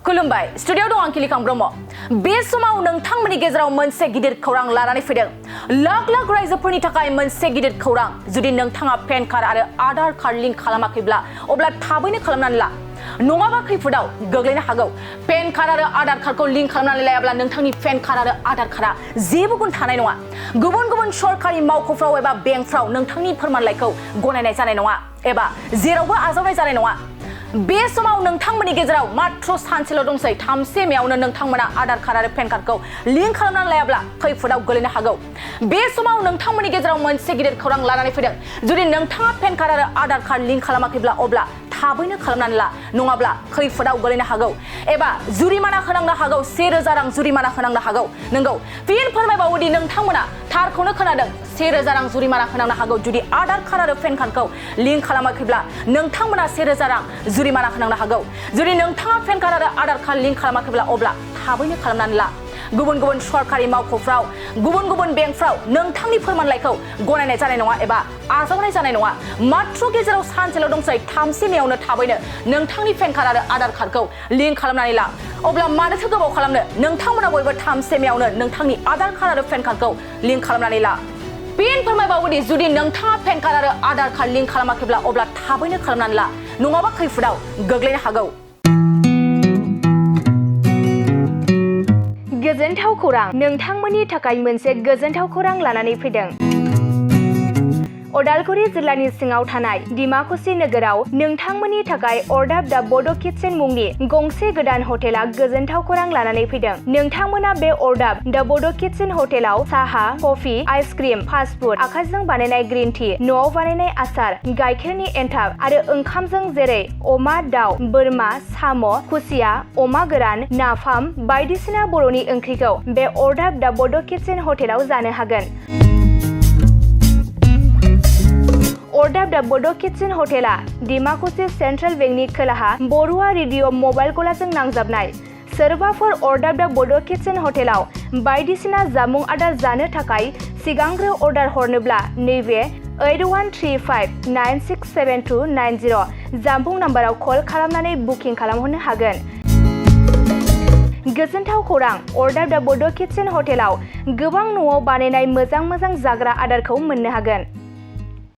खुलुमबाय स्टुडियोआव दं आं किलिकां ब्रह्म बे समाव नोंथांमोननि गेजेराव मोनसे गिदिर खौरां लानानै फैदों लाख लाख रायजोफोरनि थाखाय मोनसे गिदिर खौरां जुदि नोंथाङा पेन कार्ड आरो आधार कार्ड लिंक खालामाखैब्ला अब्ला थाबैनो खालामनानै ला नङाबा खैफोदाव गोग्लैनो हागौ पेन कार्ड आरो आधार कार्डखौ लिंक खालामनानै लायाब्ला नोंथांनि पेन कार्ड आरो आधार कार्डआ जेबो गुन थानाय नङा गुबुन गुबुन सरकारि मावख'फ्राव एबा बेंकफ्राव नोंथांनि फोरमानलाइखौ गनायनाय जानाय नङा एबा जेरावबो आजावनाय जानाय नङा बे समाव नोंथांमोननि गेजेराव मात्र सानसेल' दंसै 3 मेयावनो नोंथांमोना आधार कार्ड आरो पेन कार्डखौ लिंक खालामनानै लायाब्ला खैफोदाव गोलैनो हागौ बे समाव नोंथांमोननि गेजेराव मोनसे गिदिर खौरां लानानै फैदों जुदि नोंथाङा पेन कार्ड आरो आधार कार्ड लिंक खालामाखैब्ला अब्ला थाबैनो खालामनानै ला नङाब्ला खैफोदाव गोलैनो हागौ एबा जुरिमाना होनांनो हागौ 1000 रां जुरिमाना होनांनो हागौ नंगौ फिन फोरमायबावोदि नोंथांमोना थारखौनो खोनादों 1000 रां जुरिमाना होनांनो हागौ जुदि आधार कार्ड आरो पेन कार्डखौ लिंक खालामाखैब्ला नोंथांमोना 1000 रां जुरिमाना होनांनो हागौ जुदि नोंथाङा पेन कार्ड आरो आधार कार्ड लिंक खालामाखैब्ला अब्ला थाबैनो खालामनानै ला गुबुन गुबुन सरकारि मावख'फ्राव गुबुन गुबुन बेंकफ्राव नोंथांनि फोरमानलाइखौ गनायनाय जानाय नङा एबा आजावनाय जानाय नङा मात्र गेजेराव सानसेल' दंसै 3 मेयावनो थाबैनो नोंथांनि पेन कार्ड आरो आधार कार्डखौ लिंक खालामनानै ला अब्ला मानोथो गोबाव खालामनो नोंथांमोना बयबो 3 मेयावनो नोंथांनि आधार कार्ड आरो पेन कार्डखौ लिंक खालामनानै ला फिन फोरमायबावोदि जुदि नोंथाङा पेन कार्ड आरो आधार कार्ड लिंक खालामाखैब्ला अब्ला थाबैनो खालामनानै ला नङाबा खैफोदाव गोग्लैनो हागौ गोजोनथाव खौरां नोंथांमोननि थाखाय मोनसे गोजोनथाव खौरां लानानै फैदों उदालगुरि जिल्लानि सिङाव थानाय डिमाकुसि नोगोराव नोंथांमोननि थाखाय अर्डाब दा बड' किटचेन मुंनि गंसे गोदान हटेला गोजोनथाव खौरां लानानै फैदों नोंथांमोना बे अर्डाब दा बड' किटचेन हटेलाव साहा कफि आइसक्रिम फास्ट फुड आखाइजों बानायनाय ग्रीन टि न'आव बानायनाय आसार गाइखेरनि एन्थाब आरो ओंखामजों जेरै अमा दाउ बोरमा साम' खुसिया अमा गोरान नाफाम बायदिसिना बर'नि ओंख्रिखौ बे अर्डाब दा बड' किटचेन हटेलाव जानो हागोन अर्डाब दा बड' किटचेन हटेला डिमाकुसि सेन्ट्रेल बेंकनि खोलाहा बरुवा रेडिअ मबाइल गलाजों नांजाबनाय सोरबाफोर अर्डाब दा बड' किटचेन हटेलाव बायदिसिना जामुं आदार जानो थाखाय सिगांग्रो अर्डार हरनोब्ला नैबे 8135967290 जामबुं नाम्बाराव कल खालामनानै बुकिं खालामहरनो हागोन गोजोनथाव खौरां अर्डाब दा बड' किटचेन हटेलाव गोबां न'आव बानायनाय मोजां जाग्रा आदारखौ मोननो हागोन